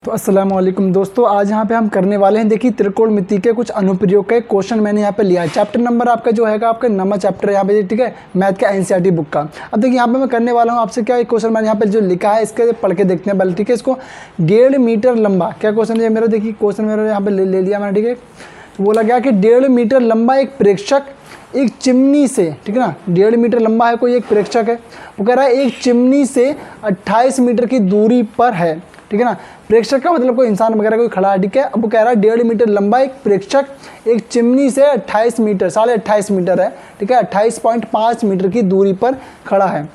तो अस्सलाम वालेकुम दोस्तों, आज यहाँ पे हम करने वाले हैं देखिए त्रिकोणमिति के कुछ अनुप्रयोग के क्वेश्चन मैंने यहाँ पे लिया है। चैप्टर नंबर आपका जो हैगा आपका नंबर चैप्टर यहाँ पे ठीक है, मैथ का एनसीईआरटी बुक का। अब देखिए यहाँ पे मैं करने वाला हूँ आपसे क्या एक क्वेश्चन मैंने यहाँ पे जो लिखा है इसके पढ़ के देखते हैं पहले, ठीक है। इसको 1.5 मीटर लंबा क्या क्वेश्चन है मेरा, देखिए क्वेश्चन मेरा यहाँ पे ले लिया मैंने, ठीक है। तो बोला गया कि 1.5 मीटर लंबा एक प्रेक्षक एक चिमनी से, ठीक है ना, 1.5 मीटर लंबा है कोई एक प्रेक्षक है, वो कह रहा है एक चिमनी से 28 मीटर की दूरी पर है, ठीक है ना। प्रेक्षक का मतलब कोई इंसान वगैरह कोई खड़ा है, ठीक है। अब वो कह रहा है 1.5 मीटर लंबा एक प्रेक्षक एक चिमनी से 28 मीटर 28.5 मीटर है, ठीक है, 28.5 मीटर की दूरी पर खड़ा है।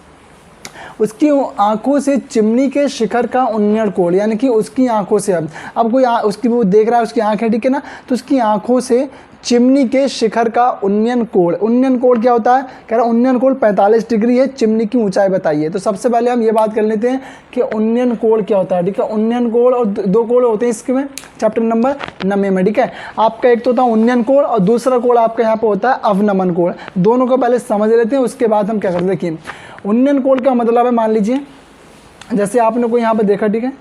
उसकी आंखों से चिमनी के शिखर का उन्नयन कोण, यानी कि उसकी आंखों से अब कोई उसकी वो देख रहा है, उसकी आंखें, ठीक है ना, तो उसकी आंखों से चिमनी के शिखर का उन्नयन कोण क्या होता है, कह रहा है उन्नयन कोण 45 डिग्री है, चिमनी की ऊंचाई बताइए। तो सबसे पहले हम ये बात कर लेते हैं कि उन्नयन कोण क्या होता है, ठीक है। उन्नयन कोण और दो कोण होते हैं इसके में चैप्टर नंबर 9 में, ठीक है। आपका एक तो होता है उन्नयन कोण और दूसरा कोण आपका यहाँ पे होता है अवनमन कोण। दोनों को पहले समझ लेते हैं, उसके बाद हम क्या करते हैं। देखिए उन्नयन कोण का मतलब है, मान लीजिए जैसे आपने कोई यहाँ पे देखा, ठीक है,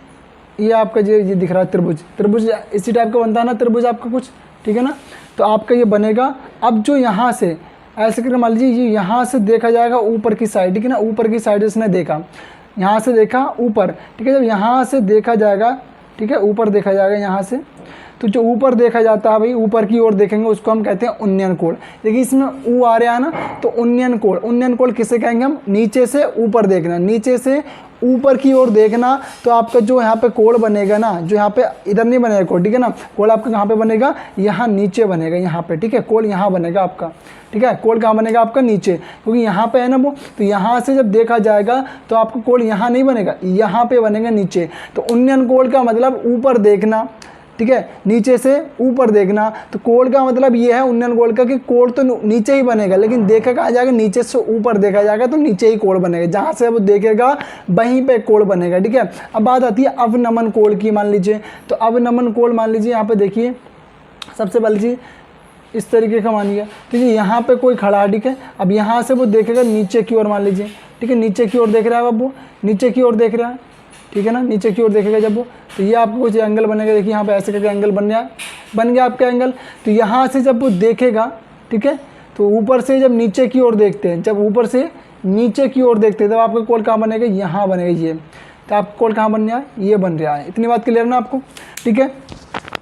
ये आपका ये दिख रहा है त्रिभुज इसी टाइप का बनता है ना त्रिभुज आपका कुछ, ठीक है ना। तो आपका ये बनेगा। अब जो यहाँ से ऐसे करके मान लीजिए ये यहाँ से देखा जाएगा ऊपर की साइड, ठीक है ना, ऊपर की साइड इसने देखा, यहाँ से देखा ऊपर, ठीक है। जब यहाँ से देखा जाएगा, ठीक है, ऊपर देखा जाएगा यहाँ से, तो जो ऊपर देखा जाता है भाई ऊपर की ओर देखेंगे उसको हम कहते हैं उन्नयन कोण। देखिए इसमें ऊ आ रहा है ना, तो उन्नयन कोण किसे कहेंगे हम, नीचे से ऊपर देखना, नीचे से ऊपर की ओर देखना। तो आपका जो यहाँ पे कोण बनेगा ना, जो यहाँ पे इधर नहीं बनेगा कोण, ठीक है ना, कोण आपका कहाँ पे बनेगा, यहाँ नीचे बनेगा, यहाँ पे, ठीक है। कोण यहाँ बनेगा आपका, ठीक है। कोण कहाँ बनेगा आपका, नीचे, क्योंकि यहाँ पे है ना वो, तो यहाँ से जब देखा जाएगा तो आपका कोण यहाँ नहीं बनेगा, यहाँ पे बनेगा नीचे। तो उन्नयन कोण का मतलब ऊपर देखना, ठीक है, नीचे से ऊपर देखना। तो कोण का मतलब ये है उन्नयन कोण का कि कोण तो नीचे ही बनेगा, लेकिन देखा कहाँ जाएगा, नीचे से ऊपर देखा जाएगा तो नीचे ही कोण बनेगा, जहाँ से वो देखेगा वहीं पे कोण बनेगा, ठीक है। अब बात आती है अवनमन कोण की। मान लीजिए तो अवनमन कोण मान लीजिए यहाँ पे देखिए सबसे पहली चीज़ इस तरीके का मानिए, ठीक है। यहाँ पे कोई खड़ा है, ठीक है। अब यहाँ से वो देखेगा नीचे की ओर, मान लीजिए, ठीक है, नीचे की ओर देख रहा है, अब वो नीचे की ओर देख रहा है, ठीक है ना, नीचे की ओर देखेगा जब वो, तो ये आपको कुछ एंगल बनेगा। देखिए यहाँ पे ऐसे करके एंगल बन गया आपका एंगल। तो यहाँ से जब वो देखेगा, ठीक है, तो ऊपर से जब नीचे की ओर देखते हैं, जब ऊपर से नीचे की ओर देखते हैं तब आपका कोण कहाँ बनेगा, यहाँ बनेगा ये। तो आपका कोण कहाँ बन रहा है, ये बन रहा है। इतनी बात क्लियर ना आपको, ठीक है।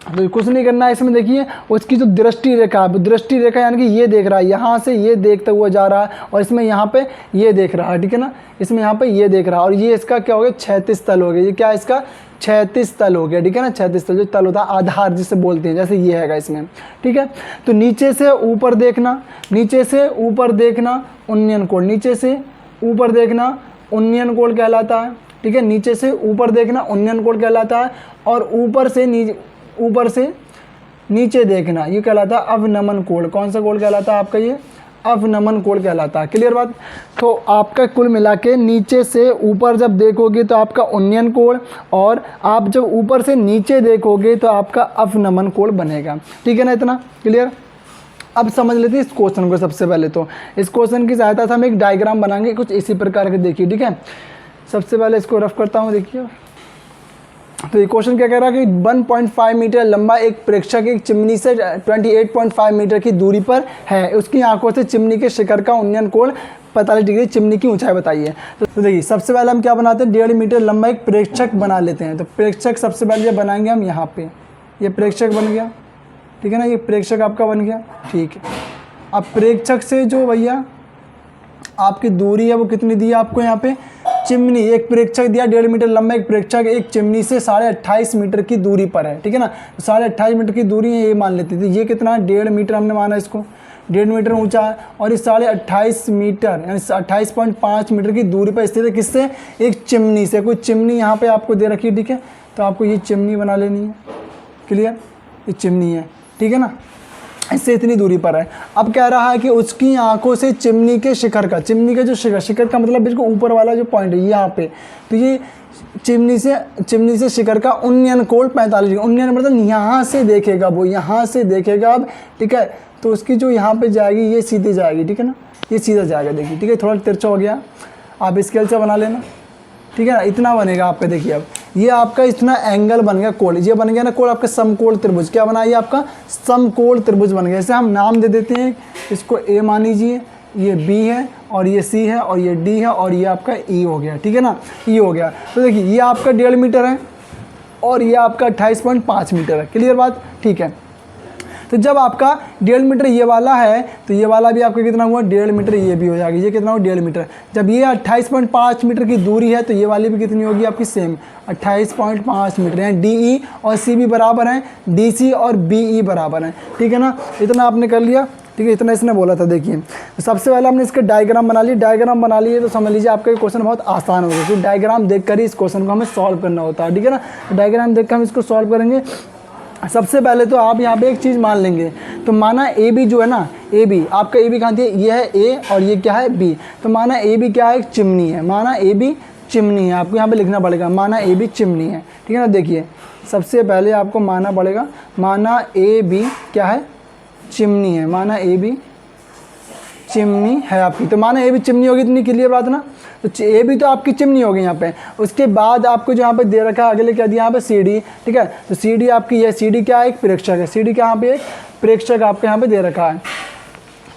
तो कुछ नहीं करना है इसमें। देखिए उसकी जो दृष्टि रेखा यानी कि ये देख रहा है, यहाँ से ये देखता हुआ जा रहा है, और इसमें यहाँ पे ये देख रहा है, ठीक है ना, इसमें यहाँ पे ये देख रहा है, और ये इसका क्या हो गया, क्षैतिज तल हो गया। ये क्या है, इसका क्षैतिज तल हो गया, ठीक है ना। क्षैतिज तल जो तल होता है आधार जिसे बोलते हैं, जैसे ये हैगा इसमें, ठीक है। तो नीचे से ऊपर देखना, नीचे से ऊपर देखना उन्नयन कोण, नीचे से ऊपर देखना उन्नयन कोण कहलाता है, ठीक है। नीचे से ऊपर देखना उन्नयन कोण कहलाता है, और ऊपर से नीचे देखना ये कहलाता है अवनमन कोण। कौन सा कोण कहलाता है आपका, ये अवनमन कोण कहलाता है। क्लियर बात। तो आपका कुल मिला के नीचे से ऊपर जब देखोगे तो आपका उन्नयन कोण, और आप जब ऊपर से नीचे देखोगे तो आपका अवनमन कोण बनेगा, ठीक है ना। इतना क्लियर। अब समझ लेते हैं इस क्वेश्चन को। सबसे पहले तो इस क्वेश्चन की सहायता से हम एक डायग्राम बनाएंगे कुछ इसी प्रकार के, देखिए, ठीक है। सबसे पहले इसको रफ करता हूँ, देखिए। तो ये क्वेश्चन क्या कह रहा है कि 1.5 मीटर लंबा एक प्रेक्षक एक चिमनी से 28.5 मीटर की दूरी पर है, उसकी आंखों से चिमनी के शिखर का उन्नयन कोण 45 डिग्री, चिमनी की ऊंचाई बताइए। तो देखिए सबसे पहले हम क्या बनाते हैं, 1.5 मीटर लंबा एक प्रेक्षक बना लेते हैं। तो प्रेक्षक सबसे पहले बनाएंगे हम यहाँ पे, ये प्रेक्षक बन गया, ठीक है ना, ये प्रेक्षक आपका बन गया, ठीक है। अब प्रेक्षक से जो भैया आपकी दूरी है वो कितनी दी है आपको, यहाँ पे चिमनी एक प्रेक्षक दिया 1.5 मीटर लंबा एक प्रेक्षक एक चिमनी से 28.5 मीटर की दूरी पर है, ठीक है ना। तो 28.5 मीटर की दूरी है ये मान लेते थे। ये कितना है, 1.5 मीटर हमने माना इसको, 1.5 मीटर ऊंचा है, और इस 28.5 मीटर यानी 28.5 मीटर की दूरी पर स्थित है, किससे, एक चिमनी से। कोई चिमनी यहाँ पे आपको दे रखी है, ठीक है। तो आपको ये चिमनी बना लेनी है, क्लियर, ये चिमनी है, ठीक है ना, इससे इतनी दूरी पर है। अब कह रहा है कि उसकी आंखों से चिमनी के शिखर का, चिमनी के जो शिखर का मतलब बिल्कुल ऊपर वाला जो पॉइंट है यहाँ पे, तो ये चिमनी से शिखर का उन्नयन कोण 45 डिग्री। उन्नयन मतलब यहाँ से देखेगा वो, यहाँ से देखेगा अब, ठीक है। तो उसकी जो यहाँ पे जाएगी ये सीधी जाएगी, ठीक है ना, ये सीधा जाएगा, देखिए, ठीक है। थोड़ा तिरछा हो गया, आप स्केल से बना लेना, ठीक है ना, इतना बनेगा आपका। देखिए अब ये आपका इतना एंगल बन गया कोण, ये बन गया ना कोण आपका समकोण त्रिभुज। क्या बना ये आपका समकोण त्रिभुज बन गया। जैसे हम नाम दे देते हैं, इसको ए मान लीजिए, ये बी है और ये सी है और ये डी है और ये आपका ई हो गया, ठीक है ना, ई हो गया। तो देखिए ये आपका 1.5 मीटर है और ये आपका 28.5 मीटर है। क्लियर बात, ठीक है। तो जब आपका 1.5 मीटर ये वाला है तो ये वाला भी आपका कितना हुआ 1.5 मीटर, ये भी हो जाएगी, ये कितना हुआ 1.5 मीटर। जब ये 28.5 मीटर की दूरी है तो ये वाली भी कितनी होगी आपकी सेम 28.5 मीटर है। डी ई और सी भी बराबर हैं, डी सी और बी ई बराबर हैं, ठीक है ना। इतना आपने कर लिया, ठीक है, इतना इसने बोला था। देखिए तो सबसे पहले हमने इसके डायग्राम बना लिए, डायग्राम बना लिए तो समझ लीजिए आपका ये क्वेश्चन बहुत आसान हो गया, क्योंकि डायग्राम देखकर ही इस क्वेश्चन को हमें सॉल्व करना होता है, ठीक है ना। डायग्राम देखकर हम इसको सॉल्व करेंगे। सबसे पहले तो आप यहाँ पे एक चीज़ मान लेंगे, तो माना ए बी जो है ना, ए बी आपका ए बी कहाँ थी, ये है ए और ये क्या है बी। तो माना ए बी क्या है, एक चिमनी है, माना ए बी चिमनी है, आपको यहाँ पे लिखना पड़ेगा माना ए बी चिमनी है, ठीक है ना। देखिए सबसे पहले आपको मानना पड़ेगा, माना ए बी क्या है, चिमनी है, माना ए बी चिमनी है आपकी। तो माना ए बी चिमनी होगी, इतनी क्लियर बात ना। तो ए बी तो आपकी चिमनी होगी यहाँ पे। उसके बाद आपको जो यहाँ पे दे रखा है अगले क्या दिया यहाँ पे सी डी, ठीक है। तो सी डी आपकी ये सी डी क्या है, एक प्रेक्षक है, सी डी क्या यहाँ पे एक प्रेक्षक आपके यहाँ पे दे रखा है,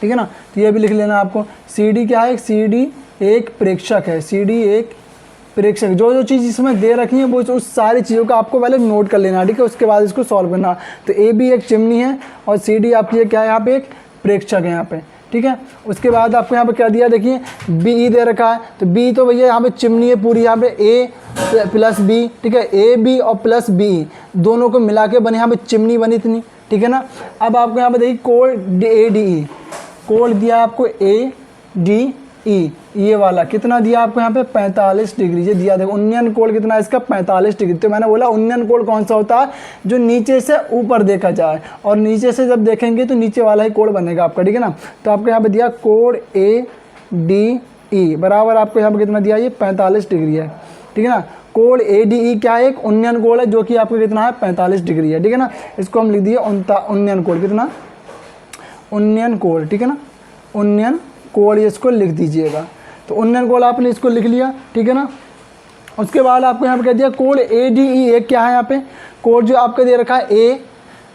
ठीक है ना। तो ये भी लिख लेना आपको, सी डी क्या है, सी डी एक प्रेक्षक है, सी डी एक प्रेक्षक। जो जो चीज़ इसमें दे रखी है वो उस सारी चीज़ों का आपको पहले नोट कर लेना, ठीक है, उसके बाद इसको सॉल्व करना। तो ए बी एक चिमनी है और सी डी आपकी क्या है यहाँ पे एक प्रेक्षक है यहाँ पे, ठीक है। उसके बाद आपको यहाँ पे क्या दिया, देखिए बी ई दे रखा है। तो बी तो भैया यहाँ पे चिमनी है पूरी, यहाँ पे ए प्लस बी, ठीक है, ए बी और प्लस बी दोनों को मिला के बने यहाँ पे चिमनी बनी इतनी, ठीक है ना। अब आपको यहाँ पे देखिए कोण ए डी ई, कोण दिया आपको ए डी ई, ये वाला कितना दिया आपको यहाँ पे 45 डिग्री, ये दिया। देखो उन्नयन कोण कितना है इसका 45 डिग्री। तो मैंने बोला उन्नयन कोण कौन सा होता है, जो नीचे से ऊपर देखा जाए, और नीचे से जब देखेंगे तो नीचे वाला ही कोण बनेगा आपका, ठीक है ना। तो आपको यहाँ पे दिया कोण ए डी ई बराबर आपको यहाँ पे कितना दिया, ये 45 डिग्री है, ठीक है ना। कोण ए डी ई क्या है, एक उन्नयन कोण है जो कि आपको कितना है 45 डिग्री है, ठीक है ना। इसको हम लिख दिए उन्नयन कोण, कितना उन्नयन कोण, ठीक है ना, उन्नयन कोण इसको लिख दीजिएगा। तो उन्नयन कोण आपने इसको लिख लिया, ठीक है ना। उसके बाद आपको यहाँ पे कह दिया कोण ए डी ई, एक क्या है यहाँ पे कोण जो आपका दे रखा है ए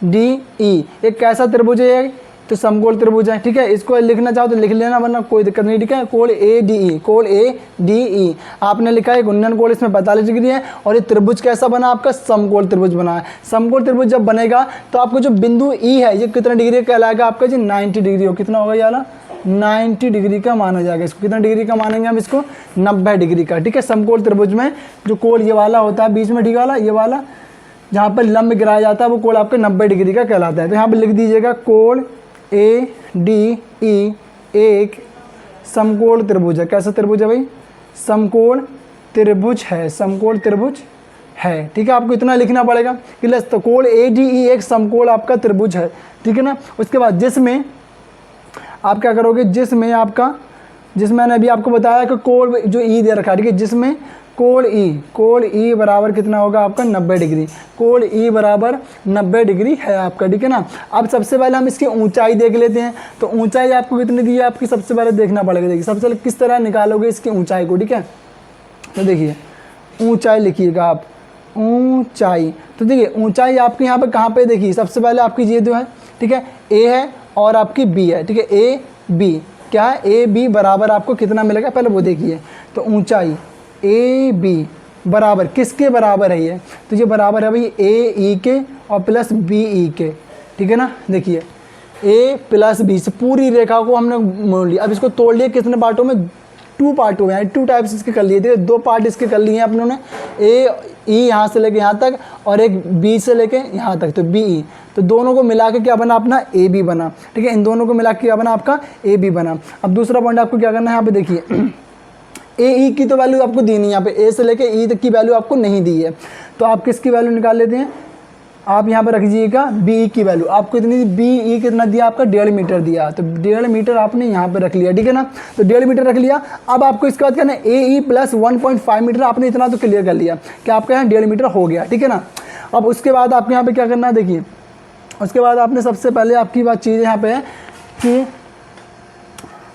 डी ई, एक कैसा त्रिभुज है, तो समकोण त्रिभुज है, ठीक है। इसको लिखना चाहो तो लिख लेना, वरना कोई दिक्कत नहीं, ठीक है। कोण ए डी ई, कोण ए डी ई आपने लिखा है, एक उन्नयन कोण इसमें 45 डिग्री है और ये त्रिभुज कैसा बना आपका, समकोण त्रिभुज बना है। समकोण त्रिभुज जब बनेगा तो आपको जो बिंदु ई है ये कितना डिग्री का कहलाएगा आपका, जी 90 डिग्री हो, कितना होगा ये वाला 90 डिग्री का माना जाएगा। इसको कितना डिग्री का मानेंगे हम, इसको 90 डिग्री का, ठीक है। समकोण त्रिभुज में जो कोण ये वाला होता है बीच में, ठीक वाला, ये वाला जहाँ पर लंब गिराया जाता है वो कोण आपका 90 डिग्री का कहलाता है। तो यहाँ पर लिख दीजिएगा कोण ए डी ई एक समकोण त्रिभुज है। कैसा त्रिभुज है भाई, समकोण त्रिभुज है, समकोण त्रिभुज है, ठीक है। आपको इतना लिखना पड़ेगा कि तो कोण ए डी ई एक समकोण आपका त्रिभुज है, ठीक है ना। उसके बाद जिसमें आप क्या करोगे, जिसमें आपका, जिसमें मैंने अभी आपको बताया कि कोण जो ई दे रखा है, ठीक है, जिसमें कोण ई बराबर कितना होगा आपका 90 डिग्री, कोण ई बराबर 90 डिग्री है आपका, ठीक है ना। अब सबसे पहले हम इसकी ऊंचाई देख लेते हैं। तो ऊंचाई आपको कितनी दी है आपकी, सबसे पहले देखना पड़ेगा। देखिए सबसे पहले किस तरह निकालोगे इसकी ऊंचाई को, ठीक है। तो देखिए ऊंचाई लिखिएगा आप, ऊंचाई। तो देखिए ऊंचाई आपकी यहाँ पे कहाँ पे, देखिए सबसे पहले आपकी ये जो है, ठीक है, ए है और आपकी बी है, ठीक है, ए बी क्या है, ए बी बराबर आपको कितना मिलेगा पहले वो देखिए। तो ऊंचाई ए बी बराबर किसके बराबर है ये, तो ये बराबर है भाई ए ई के और प्लस बी ई के, ठीक है ना। देखिए ए प्लस बी से पूरी रेखा को हमने मोड़ लिया। अब इसको तोड़ लिया कितने पार्टों में, 2 पार्ट हुए हैं, 2 टाइप्स इसके कर लिए थे, 2 पार्ट इसके कर लिए हैं अपनों ने, ए ई यहाँ से लेके यहाँ तक और एक बी से लेके यहाँ तक, तो बी ई। तो दोनों को मिला के क्या बना अपना ए बी बना, ठीक है। इन दोनों को मिला के क्या बना आपका ए बी बना। अब दूसरा पॉइंट आपको क्या करना है, यहाँ पे देखिए ए ई की तो वैल्यू आपको दी नहीं, यहाँ पे ए से लेके ई तक की वैल्यू आपको नहीं दी है, तो आप किसकी वैल्यू निकाल लेते हैं, आप यहाँ पर रख दीजिएगा बी ई की वैल्यू। आपको इतनी बी ई कितना दिया आपका 1.5 मीटर दिया, तो 1.5 मीटर आपने यहाँ पे रख लिया, ठीक है ना। तो 1.5 मीटर रख लिया। अब आपको इसके बाद करना है ए ई प्लस 1.5 मीटर, आपने इतना तो क्लियर कर लिया कि आपका यहाँ 1.5 मीटर हो गया, ठीक है ना। अब उसके बाद आपको यहाँ पे क्या करना है, देखिए उसके बाद आपने सबसे पहले आपकी बात चीज़ यहाँ पे है कि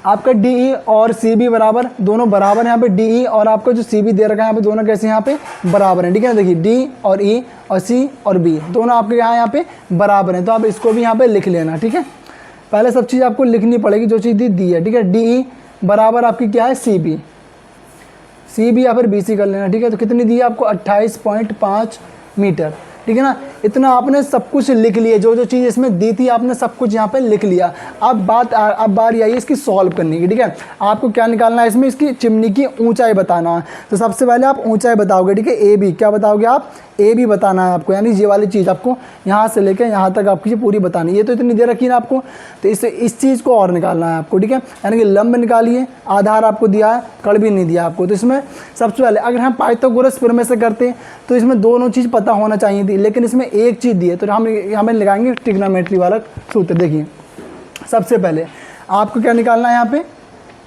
आपका डी और सी बी बराबर, दोनों बराबर है यहाँ पे, डी और आपका जो सी बी दे रखा है यहाँ पे, दोनों कैसे यहाँ पे बराबर हैं, ठीक है ना। देखिए डी और ई और सी और बी दोनों आपके यहाँ पे बराबर हैं, तो आप इसको भी यहाँ पे लिख लेना, ठीक है। पहले सब चीज़ आपको लिखनी पड़ेगी जो चीज़ दी है, ठीक है। डी बराबर आपकी क्या है सी बी या फिर बी सी कर लेना, ठीक है। तो कितनी दी है आपको 28.5 मीटर, ठीक है ना। इतना आपने सब कुछ लिख लिया, जो जो चीज़ इसमें दी थी आपने सब कुछ यहाँ पे लिख लिया। अब बारी आई इसकी सॉल्व करने की, ठीक है। आपको क्या निकालना है इसमें, इसकी चिमनी की ऊंचाई बताना है। तो सबसे पहले आप ऊंचाई बताओगे, ठीक है। ए बी क्या बताओगे आप, ए बी बताना है आपको, यानी ये वाली चीज़ आपको यहाँ से लेकर यहाँ तक आपकी ये पूरी बतानी है। ये तो इतनी दे रखी है ना आपको, तो इस चीज़ को और निकालना है आपको, ठीक है। यानी कि लंब निकालिए, आधार आपको दिया है, कड़ भी नहीं दिया आपको। तो इसमें सबसे पहले अगर हम पाइथागोरस प्रमेय से करते तो इसमें दोनों चीज़ पता होना चाहिए थी, लेकिन इसमें एक चीज़ दी है, तो हम हमें लगाएंगे ट्रिग्नोमेट्री वाला सूत्र। देखिए सबसे पहले आपको क्या निकालना है, यहाँ पे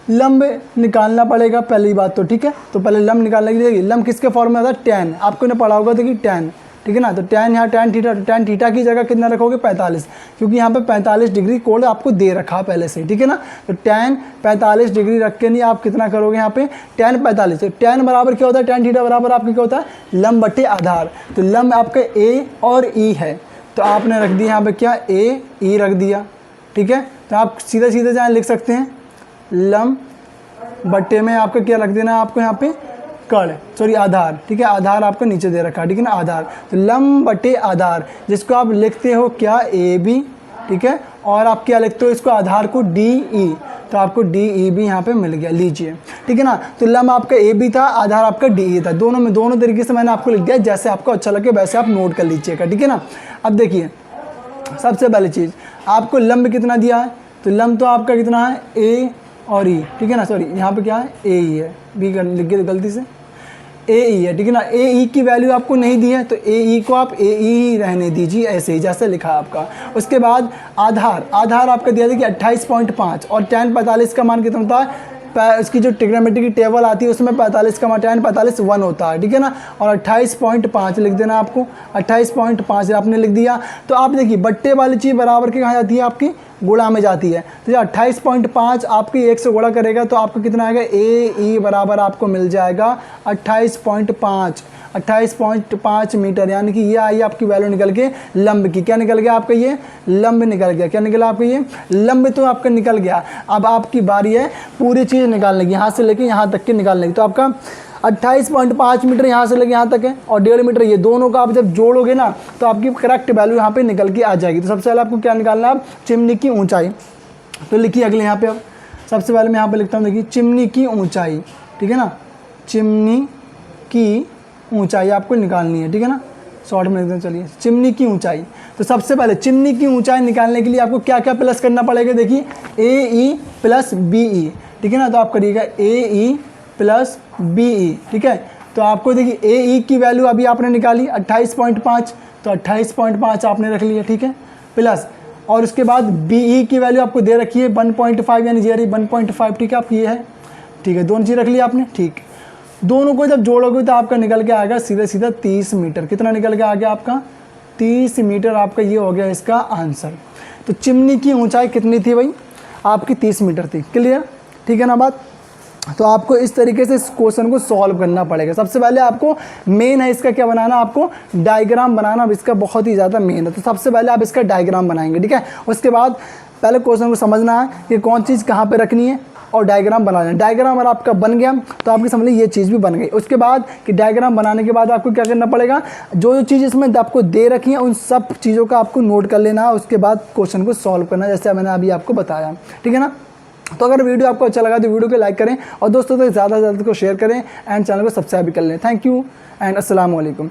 लंब निकालना पड़ेगा पहली बात तो, ठीक है। तो पहले लंब निकालने की, देखिए लंब किसके फॉर्म में आता है, टैन, आपको ने पढ़ा होगा, देखिए टैन, ठीक है ना। तो टैन यहाँ टैन थीटा, टैन थीटा की जगह कितना रखोगे 45, क्योंकि यहाँ पे 45 डिग्री कोण आपको दे रखा पहले से, ठीक है ना। तो टैन 45 डिग्री रख के नहीं आप कितना करोगे यहाँ पे टैन 45। तो टैन बराबर क्या होता है, टैन थीटा बराबर आपके क्या होता है, लंब बटे आधार। तो लंब आपका ए और ई है, तो आपने रख दिया यहाँ पे क्या ए ई रख दिया, ठीक है। तो आप सीधे सीधे जहाँ लिख सकते हैं लंब बट्टे में आपका क्या रख देना है आपको यहाँ पे आधार, ठीक है। आधार आपका नीचे दे रखा है, ठीक है ना, आधार। तो लंब बटे आधार, जिसको आप लिखते हो क्या ए बी, ठीक है। और आप क्या लिखते हो इसको आधार को डी ई, तो आपको डी ई भी यहाँ पे मिल गया, लीजिए, ठीक है ना। तो लंब आपका ए बी था, आधार आपका डी ई था, दोनों में दोनों तरीके से मैंने आपको लिख दिया, जैसे आपको अच्छा लगे वैसे आप नोट कर लीजिएगा, ठीक है ना। अब देखिए सबसे पहली चीज़ आपको लंब कितना दिया है, तो लंब तो आपका कितना है ए और ई, ठीक है ना। सॉरी यहाँ पे क्या है ए ई है, बी कर लिख गए गलती से, ए ई है, ठीक है ना। ए ई की वैल्यू आपको नहीं दी है, तो ए ई को आप ए ई रहने दीजिए ऐसे ही जैसे लिखा है आपका। उसके बाद आधार आपका दिया था कि 28.5 और टैन 45 का मान कितना होता है, इसकी जो ट्रिग्नोमेट्री की टेबल आती है उसमें 45 का मान टैन 45 1 होता है, ठीक है ना। और 28.5 लिख देना आपको, 28.5 आपने लिख दिया। तो आप देखिए बट्टे वाली चीज़ बराबर के कहाँ जाती है, आपकी गुणा में जाती है। तो ये 28.5 आपकी 1 से गुणा करेगा तो आपको कितना आएगा, ए ई बराबर आपको मिल जाएगा 28.5 मीटर, यानी कि ये आई आपकी वैल्यू निकल के लंब की। क्या निकल गया आपका, ये लंब निकल गया। क्या निकला आपका, ये लंब तो आपका निकल गया। अब आपकी बारी है पूरी चीज़ निकालने की, यहाँ से लेके यहाँ तक के निकालने की। तो आपका 28.5 मीटर यहाँ से लेके यहाँ तक है और 1.5 मीटर, ये दोनों का आप जब जोड़ोगे ना तो आपकी करेक्ट वैल्यू यहाँ पे निकल के आ जाएगी। तो सबसे पहले आपको क्या निकालना है, चिमनी की ऊंचाई। तो लिखिए अगले यहाँ पे, अब सबसे पहले मैं यहाँ पे लिखता हूँ, देखिए चिमनी की ऊंचाई, ठीक है ना। चिमनी की ऊंचाई आपको निकालनी है, ठीक है ना। शॉर्ट में एकदम चलिए, चिमनी की ऊंचाई। तो सबसे पहले चिमनी की ऊंचाई निकालने के लिए आपको क्या क्या प्लस करना पड़ेगा, देखिए ए ई प्लस बी ई, ठीक है ना। तो आप करिएगा ए ई प्लस बी ई, ठीक है। तो आपको देखिए ए ई की वैल्यू अभी आपने निकाली 28.5, तो 28.5 आपने रख लिया, ठीक है, प्लस और उसके बाद बी ई की वैल्यू आपको दे रखी है 1.5, यानी जी 1.5, ठीक है। आप ये है, ठीक है, दोनों चीज़ रख लिया आपने, ठीक। दोनों को जब जोड़ोगे तो आपका निकल के आएगा सीधा सीधा 30 मीटर। कितना निकल के आ गया आपका, 30 मीटर आपका ये हो गया इसका आंसर। तो चिमनी की ऊंचाई कितनी थी भाई, आपकी 30 मीटर थी। क्लियर, ठीक है ना बात। तो आपको इस तरीके से इस क्वेश्चन को सॉल्व करना पड़ेगा। सबसे पहले आपको मेन है इसका क्या बनाना, आपको डायग्राम बनाना इसका बहुत ही ज़्यादा मेन है। तो सबसे पहले आप इसका डायग्राम बनाएंगे, ठीक है। उसके बाद पहले क्वेश्चन को समझना है कि कौन चीज़ कहाँ पे रखनी है और डायग्राम बनाना है। डायग्राम अगर आपका बन गया तो आपकी समझ लीजिए ये चीज़ भी बन गई। उसके बाद कि डायग्राम बनाने के बाद आपको क्या करना पड़ेगा, जो जो चीज़ इसमें आपको दे रखी है उन सब चीज़ों का आपको नोट कर लेना है। उसके बाद क्वेश्चन को सॉल्व करना है, जैसे मैंने अभी आपको बताया, ठीक है ना। तो अगर वीडियो आपको अच्छा लगा तो वीडियो को लाइक करें और दोस्तों तक ज़्यादा से ज़्यादा को शेयर करें एंड चैनल को सब्सक्राइब भी कर लें। थैंक यू एंड अस्सलाम वालेकुम।